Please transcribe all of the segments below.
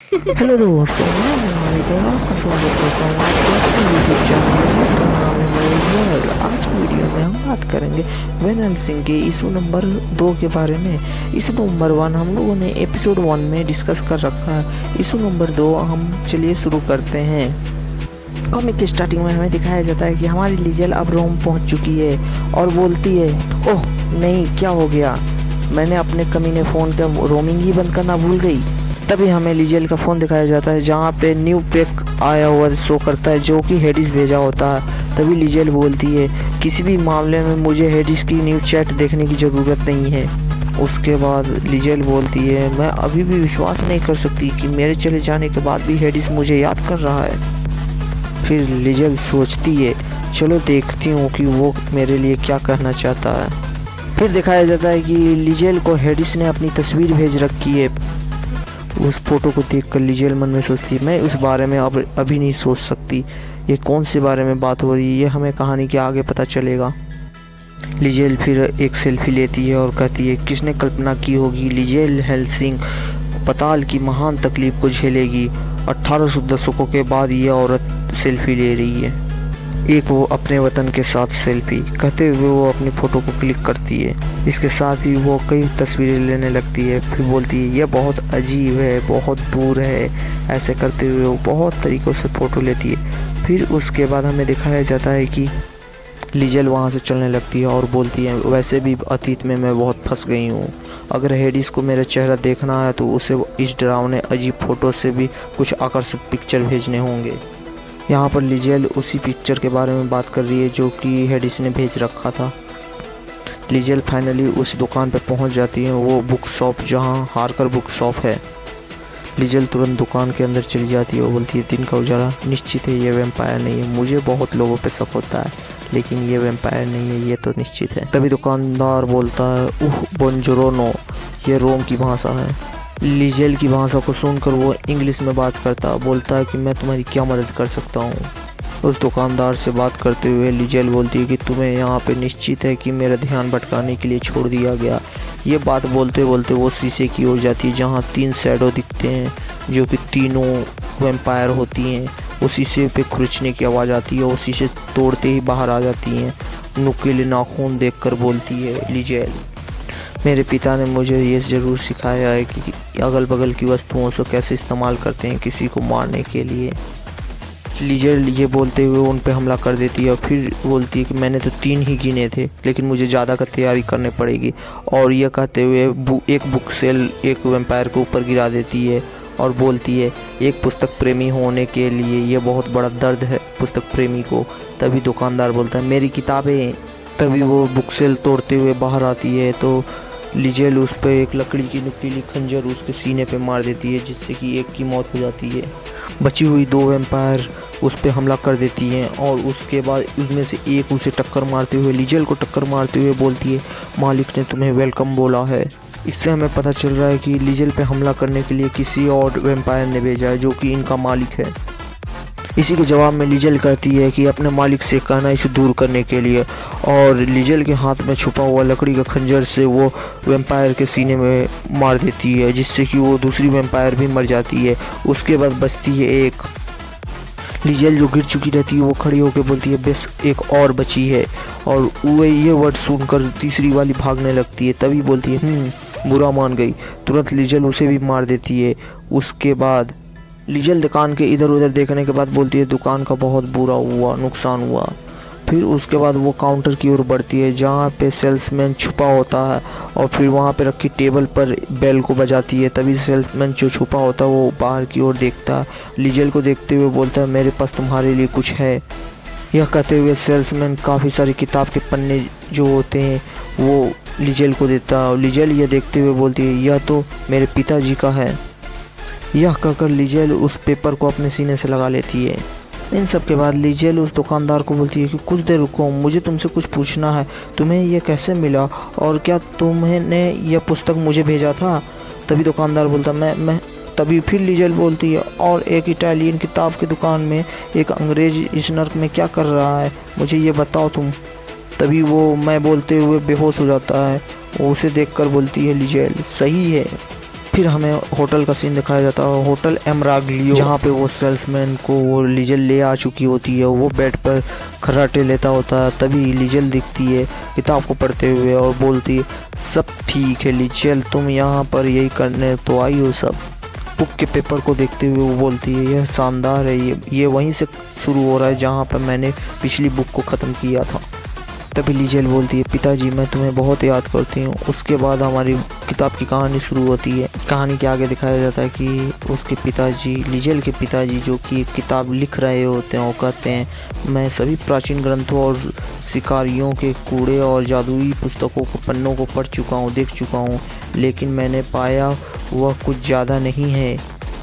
Hello दोस्तों, मैं आपका स्वागत करता हूँ आपके अपने यूट्यूब चैनल में जिसका नाम है मयूर वर्ल्ड। आज की वीडियो में हम बात करेंगे वैन हेल्सिंग के इशू नंबर 2 के बारे में। इशू नंबर 1 हम लोगों ने एपिसोड 1 में डिस्कस कर रखा है। इशू नंबर 2 हम चलिए शुरू करते हैं। कॉमिक की स्टार्टिंग में हमें दिखाया जाता है कि हमारी लिजेल अब रोम पहुँच चुकी है और बोलती है, ओह नहीं, क्या हो गया, मैंने अपने कमीने फ़ोन का रोमिंग ही बंद करना भूल गई। तभी हमें लिजेल का फ़ोन दिखाया जाता है जहाँ पे न्यू पैक आया हुआ शो करता है जो कि हेडिस भेजा होता है। तभी लिजेल बोलती है, किसी भी मामले में मुझे हेडिस की न्यू चैट देखने की ज़रूरत नहीं है। उसके बाद लिजेल बोलती है, मैं अभी भी विश्वास नहीं कर सकती कि मेरे चले जाने के बाद भी हेडिस मुझे याद कर रहा है। फिर लिजेल सोचती है, चलो देखती हूँ कि वो मेरे लिए क्या कहना चाहता है। फिर दिखाया जाता है कि लिजेल को हेडिस ने अपनी तस्वीर भेज रखी है। उस फोटो को देखकर लिजेल मन में सोचती है, मैं उस बारे में अब अभी नहीं सोच सकती। ये कौन से बारे में बात हो रही है, ये हमें कहानी के आगे पता चलेगा। लिजेल फिर एक सेल्फी लेती है और कहती है, किसने कल्पना की होगी लिजेल हेल्सिंग पताल की महान तकलीफ को झेलेगी। 1800 दशकों के बाद ये औरत सेल्फी ले रही है, एक वो अपने वतन के साथ सेल्फी कहते हुए वो अपनी फ़ोटो को क्लिक करती है। इसके साथ ही वो कई तस्वीरें लेने लगती है। फिर बोलती है, यह बहुत अजीब है, बहुत दूर है। ऐसे करते हुए वो बहुत तरीक़ों से फ़ोटो लेती है। फिर उसके बाद हमें दिखाया जाता है कि लिजेल वहाँ से चलने लगती है और बोलती है, वैसे भी अतीत में मैं बहुत फंस गई हूँ। अगर हेडिस को मेरा चेहरा देखना है तो उसे इस डरावने अजीब फ़ोटो से भी कुछ आकर्षक पिक्चर भेजने होंगे। यहाँ पर लिजेल उसी पिक्चर के बारे में बात कर रही है जो कि हेडिस ने भेज रखा था। लिजेल फाइनली उस दुकान पर पहुँच जाती है, वो बुक शॉप जहाँ हारकर बुक शॉप है। लिजेल तुरंत दुकान के अंदर चली जाती है और बोलती है, दिन का उजाला निश्चित है ये वैम्पायर नहीं है। मुझे बहुत लोगों पे शक होता है लेकिन ये वैम्पायर नहीं है, ये तो निश्चित है। तभी दुकानदार बोलता है, उह बोंजोरोनो, ये रोम की भाषा है। लिजेल की भाषा को सुनकर वो इंग्लिश में बात करता बोलता है कि मैं तुम्हारी क्या मदद कर सकता हूँ। उस दुकानदार से बात करते हुए लिजेल बोलती है कि तुम्हें यहाँ पे निश्चित है कि मेरा ध्यान भटकाने के लिए छोड़ दिया गया। ये बात बोलते बोलते वो शीशे की ओर जाती है जहाँ 3 शैडो दिखते हैं जो कि तीनों वैम्पायर होती हैं। वो शीशे पे खुरचने की आवाज़ आती है और शीशे तोड़ते ही बाहर आ जाती हैं। नुकीले नाखून देखकर बोलती है लिजेल, मेरे पिता ने मुझे ये ज़रूर सिखाया है कि अगल बगल की वस्तुओं से कैसे इस्तेमाल करते हैं किसी को मारने के लिए। लिजेल ये बोलते हुए उन पर हमला कर देती है और फिर बोलती है कि मैंने तो 3 ही गिने थे लेकिन मुझे ज़्यादा का तैयारी करनी पड़ेगी। और यह कहते हुए एक बुक सेल एक वैम्पायर के ऊपर गिरा देती है और बोलती है, एक पुस्तक प्रेमी होने के लिए यह बहुत बड़ा दर्द है पुस्तक प्रेमी को। तभी दुकानदार बोलता है, मेरी किताबें। तभी वो बुक सेल तोड़ते हुए बाहर आती है तो लिजेल उस पर एक लकड़ी की नुकीली खंजर उसके सीने पे मार देती है जिससे कि एक की मौत हो जाती है। बची हुई 2 वैम्पायर उस पर हमला कर देती हैं और उसके बाद उसमें से एक उसे टक्कर मारते हुए लिजेल को टक्कर मारते हुए बोलती है, मालिक ने तुम्हें वेलकम बोला है। इससे हमें पता चल रहा है कि लिजेल पे हमला करने के लिए किसी और वैम्पायर ने भेजा है जो कि इनका मालिक है। इसी के जवाब में लिजेल कहती है कि अपने मालिक से कहना इसे दूर करने के लिए। और लिजेल के हाथ में छुपा हुआ लकड़ी का खंजर से वो वैम्पायर के सीने में मार देती है जिससे कि वो दूसरी वैम्पायर भी मर जाती है। उसके बाद बचती है एक। लिजेल जो गिर चुकी रहती है वो खड़ी होकर बोलती है, बस एक और बची है। और वो ये वर्ड सुनकर तीसरी वाली भागने लगती है। तभी बोलती है, बुरा मान गई। तुरंत लिजेल उसे भी मार देती है। उसके बाद लिजेल दुकान के इधर उधर देखने के बाद बोलती है, दुकान का बहुत बुरा हुआ, नुकसान हुआ। फिर उसके बाद वो काउंटर की ओर बढ़ती है जहाँ पे सेल्समैन छुपा होता है और फिर वहाँ पे रखी टेबल पर बेल को बजाती है। तभी सेल्समैन जो छुपा होता है वो बाहर की ओर देखता है, लिजेल को देखते हुए बोलता है, मेरे पास तुम्हारे लिए कुछ है। यह कहते हुए सेल्समैन काफ़ी सारी किताब के पन्ने जो होते हैं वो लिजेल को देता है और लिजेल यह देखते हुए बोलती है, यह तो मेरे पिताजी का है। यह कहकर लिजेल उस पेपर को अपने सीने से लगा लेती है। इन सब के बाद लिजेल उस दुकानदार को बोलती है कि कुछ देर रुको, मुझे तुमसे कुछ पूछना है। तुम्हें यह कैसे मिला और क्या तुमने यह पुस्तक मुझे भेजा था? तभी दुकानदार बोलता, मैं तभी फिर लिजेल बोलती है, और एक इटालियन किताब की दुकान में एक अंग्रेज इस नर्क में क्या कर रहा है, मुझे ये बताओ तुम। तभी वो मैं बोलते हुए बेहोश हो जाता है। वो उसे देखकर बोलती है लिजेल, सही है। फिर हमें होटल का सीन दिखाया जाता है, होटल एमराग्लियो, जहाँ पे वो सेल्समैन को वो लीजेल ले आ चुकी होती है। वो बेड पर खर्राटे लेता होता है, तभी लीजेल दिखती है किताब को पढ़ते हुए और बोलती है, सब ठीक है लीजेल, तुम यहाँ पर यही करने तो आई हो सब। बुक के पेपर को देखते हुए वो बोलती है, यह शानदार है, ये वहीं से शुरू हो रहा है जहाँ पर मैंने पिछली बुक को ख़त्म किया था। तभी लीजेल बोलती है, पिताजी मैं तुम्हें बहुत याद करती हूँ। उसके बाद हमारी किताब की कहानी शुरू होती है। कहानी के आगे दिखाया जाता है कि उसके पिताजी, लीजेल के पिताजी, जो कि एक किताब लिख रहे होते हैं, वो कहते हैं, मैं सभी प्राचीन ग्रंथों और शिकारियों के कूड़े और जादुई पुस्तकों को, पन्नों को पढ़ चुका हूँ, देख चुका हूँ, लेकिन मैंने पाया वह कुछ ज़्यादा नहीं है।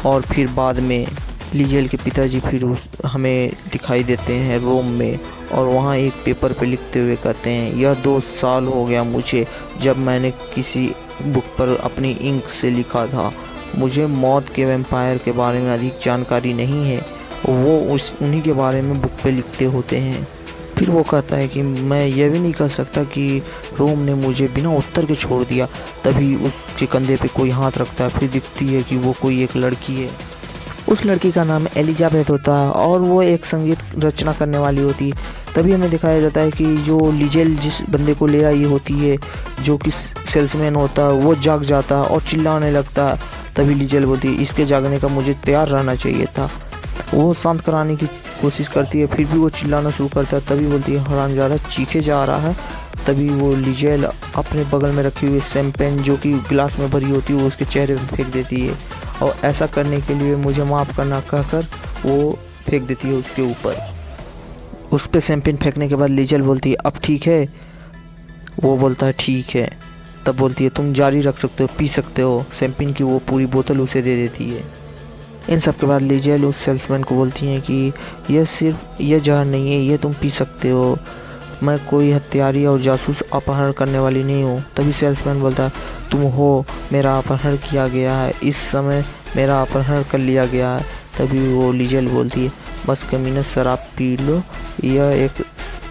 और फिर बाद में लीजेल के पिताजी फिर हमें दिखाई देते हैं रोम में, और वहाँ एक पेपर पे लिखते हुए कहते हैं, यह 2 साल हो गया मुझे जब मैंने किसी बुक पर अपनी इंक से लिखा था। मुझे मौत के वैम्पायर के बारे में अधिक जानकारी नहीं है, वो उन्हीं के बारे में बुक पे लिखते होते हैं। फिर वो कहता है कि मैं यह भी नहीं कह सकता कि रोम ने मुझे बिना उत्तर के छोड़ दिया। तभी उसके कंधे पे कोई हाथ रखता है, फिर दिखती है कि वो कोई एक लड़की है। उस लड़की का नाम एलिजाबेथ होता है और वो एक संगीत रचना करने वाली होती है। तभी हमें दिखाया जाता है कि जो लीजेल जिस बंदे को ले आई होती है, जो कि सेल्समैन होता है, वो जाग जाता है और चिल्लाने लगता है। तभी लीजेल बोलती है, इसके जागने का मुझे तैयार रहना चाहिए था। वो शांत कराने की कोशिश करती है, फिर भी वो चिल्लाना शुरू करता है। तभी बोलती है, हरामजादा चीखे जा रहा है। तभी वो लीजेल अपने बगल में रखी हुई शैंपेन, जो कि गिलास में भरी होती है, वो उसके चेहरे पर फेंक देती है, और ऐसा करने के लिए मुझे माफ़ करना कहकर वो फेंक देती है उसके ऊपर। उस पर शैंपेन फेंकने के बाद लीजेल बोलती है, अब ठीक है? वो बोलता है, ठीक है। तब बोलती है, तुम जारी रख सकते हो, पी सकते हो। शैंपेन की वो पूरी बोतल उसे दे देती है। इन सब के बाद लीजेल उस सेल्समैन को बोलती हैं कि यह जहर नहीं है, ये तुम पी सकते हो, मैं कोई हत्यारी और जासूस अपहरण करने वाली नहीं हूँ। तभी सेल्समैन बोलता है, तुम हो, मेरा अपहरण किया गया है, इस समय मेरा अपहरण कर लिया गया है। तभी वो लीजेल बोलती है, बस कमीने शराब पी लो, यह एक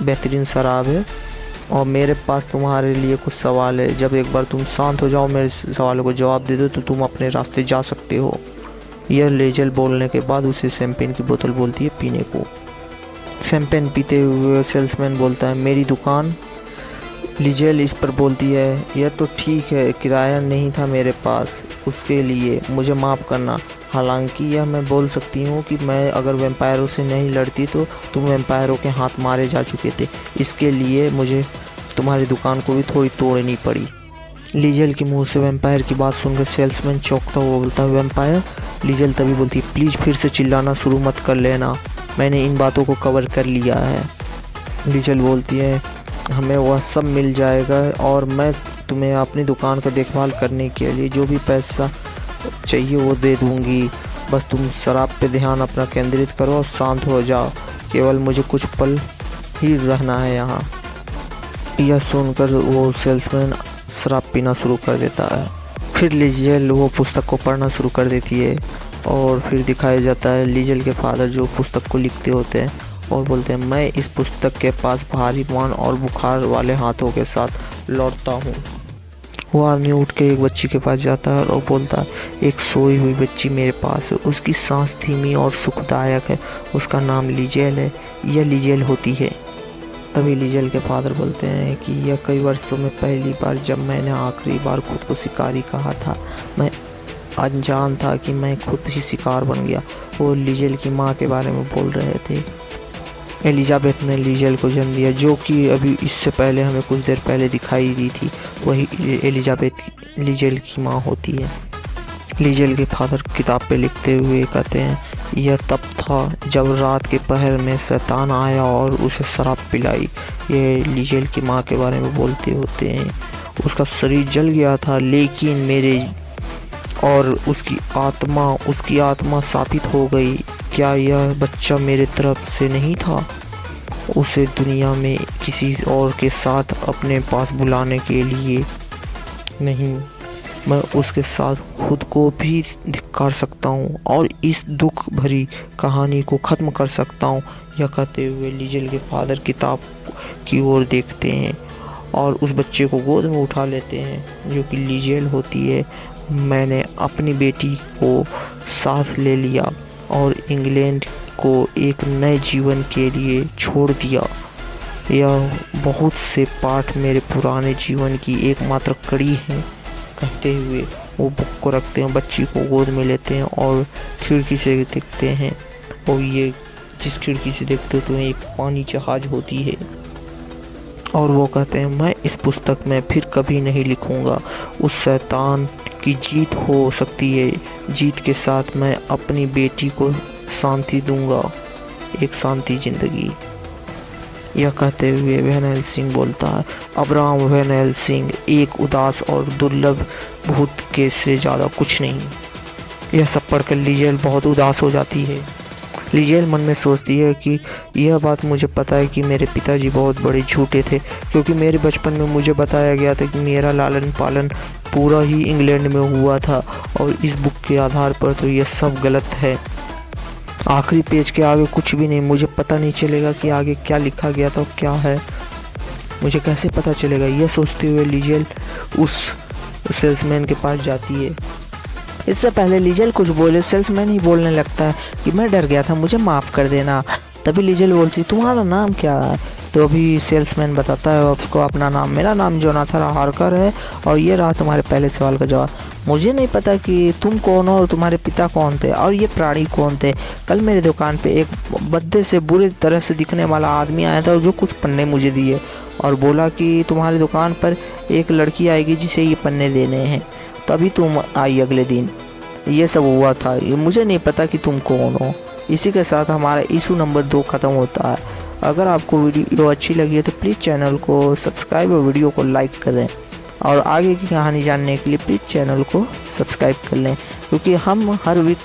बेहतरीन शराब है, और मेरे पास तुम्हारे लिए कुछ सवाल है। जब एक बार तुम शांत हो जाओ, मेरे सवालों को जवाब दे दो, तो तुम अपने रास्ते जा सकते हो। यह लीजेल बोलने के बाद उसे शैंपेन की बोतल बोलती है पीने को। शैंपेन पीते हुए सेल्समैन बोलता है, मेरी दुकान। लीजेल इस पर बोलती है, यह तो ठीक है, किराया नहीं था मेरे पास, उसके लिए मुझे माफ़ करना। हालांकि यह मैं बोल सकती हूँ कि मैं अगर वैम्पायरों से नहीं लड़ती तो तुम वैम्पायरों के हाथ मारे जा चुके थे, इसके लिए मुझे तुम्हारी दुकान को भी थोड़ी तोड़नी पड़ी। लीजेल के मुंह से वैम्पायर की बात सुनकर सेल्समैन चौंकता हुआ बोलता है, वैम्पायर? लीजेल तभी बोलती है, प्लीज़ फिर से चिल्लाना शुरू मत कर लेना, मैंने इन बातों को कवर कर लिया है। लीजेल बोलती है, हमें वह सब मिल जाएगा, और मैं तुम्हें अपनी दुकान का देखभाल करने के लिए जो भी पैसा चाहिए वो दे दूँगी। बस तुम शराब पे ध्यान अपना केंद्रित करो और शांत हो जाओ, केवल मुझे कुछ पल ही रहना है यहाँ। यह सुनकर वो सेल्समैन शराब पीना शुरू कर देता है। फिर लीजेल वो पुस्तक को पढ़ना शुरू कर देती है, और फिर दिखाया जाता है लीजेल के फादर जो पुस्तक को लिखते होते हैं और बोलते हैं, मैं इस पुस्तक के पास भारी मान और बुखार वाले हाथों के साथ लौटता हूँ। वो आदमी उठ के एक बच्ची के पास जाता है और बोलता है, एक सोई हुई बच्ची मेरे पास है, उसकी सांस धीमी और सुखदायक है, उसका नाम लीजेल है, यह लीजेल होती है। तभी लीजेल के फादर बोलते हैं कि यह कई वर्षों में पहली बार जब मैंने आखिरी बार खुद को शिकारी कहा था, मैं अनजान था कि मैं खुद ही शिकार बन गया। वो लीजेल की माँ के बारे में बोल रहे थे। एलिजाबेथ ने लीजेल को जन्म दिया, जो कि अभी इससे पहले हमें कुछ देर पहले दिखाई दी थी, वही एलिजाबेथ लीजेल की माँ होती है। लीजेल के फादर किताब पे लिखते हुए कहते हैं, यह तब था जब रात के पहर में शैतान आया और उसे शराब पिलाई। ये लीजेल की माँ के बारे में बोलते होते हैं। उसका शरीर जल गया था, लेकिन मेरे और उसकी आत्मा शापित हो गई। क्या यह बच्चा मेरे तरफ से नहीं था? उसे दुनिया में किसी और के साथ अपने पास बुलाने के लिए नहीं, मैं उसके साथ खुद को भी धिक्कार सकता हूँ और इस दुख भरी कहानी को ख़त्म कर सकता हूँ। यह कहते हुए लीजेल के फादर किताब की ओर देखते हैं और उस बच्चे को गोद में उठा लेते हैं, जो कि लीजेल होती है। मैंने अपनी बेटी को साथ ले लिया और इंग्लैंड को एक नए जीवन के लिए छोड़ दिया। यह बहुत से पाठ मेरे पुराने जीवन की एकमात्र कड़ी है। कहते हुए वो बुक को रखते हैं, बच्ची को गोद में लेते हैं और खिड़की से देखते हैं। और ये जिस खिड़की से देखते हो तो एक पानी जहाज होती है। और वो कहते हैं, मैं इस पुस्तक में फिर कभी नहीं लिखूंगा। उस शैतान की जीत हो सकती है। जीत के साथ मैं अपनी बेटी को शांति दूंगा, एक शांति जिंदगी। यह कहते हुए वैन हेल्सिंग बोलता है, अब्राहम वैन हेल्सिंग एक उदास और दुर्लभ भूत के से ज़्यादा कुछ नहीं। यह सब पढ़कर लिजेल बहुत उदास हो जाती है। लिजेल मन में सोचती है कि यह बात मुझे पता है कि मेरे पिताजी बहुत बड़े झूठे थे, क्योंकि मेरे बचपन में मुझे बताया गया था कि मेरा लालन पालन पूरा ही इंग्लैंड में हुआ था और इस बुक के आधार पर तो यह सब गलत है। आखिरी पेज के आगे कुछ भी नहीं, मुझे पता नहीं चलेगा कि आगे क्या लिखा गया था और क्या है, मुझे कैसे पता चलेगा। यह सोचते हुए लिजेल उस सेल्समैन के पास जाती है। इससे पहले लिजेल कुछ बोले, सेल्समैन ही बोलने लगता है कि मैं डर गया था, मुझे माफ़ कर देना। तभी लिजेल बोलती, तुम्हारा नाम क्या है? तो अभी सेल्समैन बताता है उसको अपना नाम, मेरा नाम जोनाथन हार्कर है और ये रहा तुम्हारे पहले सवाल का जवाब। मुझे नहीं पता कि तुम कौन हो और तुम्हारे पिता कौन थे और ये प्राणी कौन थे। कल मेरे दुकान पे एक बद्दे से बुरी तरह से दिखने वाला आदमी आया था और जो कुछ पन्ने मुझे दिए और बोला कि तुम्हारी दुकान पर एक लड़की आएगी जिसे ये पन्ने देने हैं। तभी तुम आई अगले दिन। ये सब हुआ था, ये मुझे नहीं पता कि तुम कौन हो। इसी के साथ हमारा इशू नंबर 2 ख़त्म होता है। अगर आपको वीडियो अच्छी लगी है तो प्लीज़ चैनल को सब्सक्राइब और वीडियो को लाइक करें और आगे की कहानी जानने के लिए प्लीज़ चैनल को सब्सक्राइब कर लें, क्योंकि हम हर वीक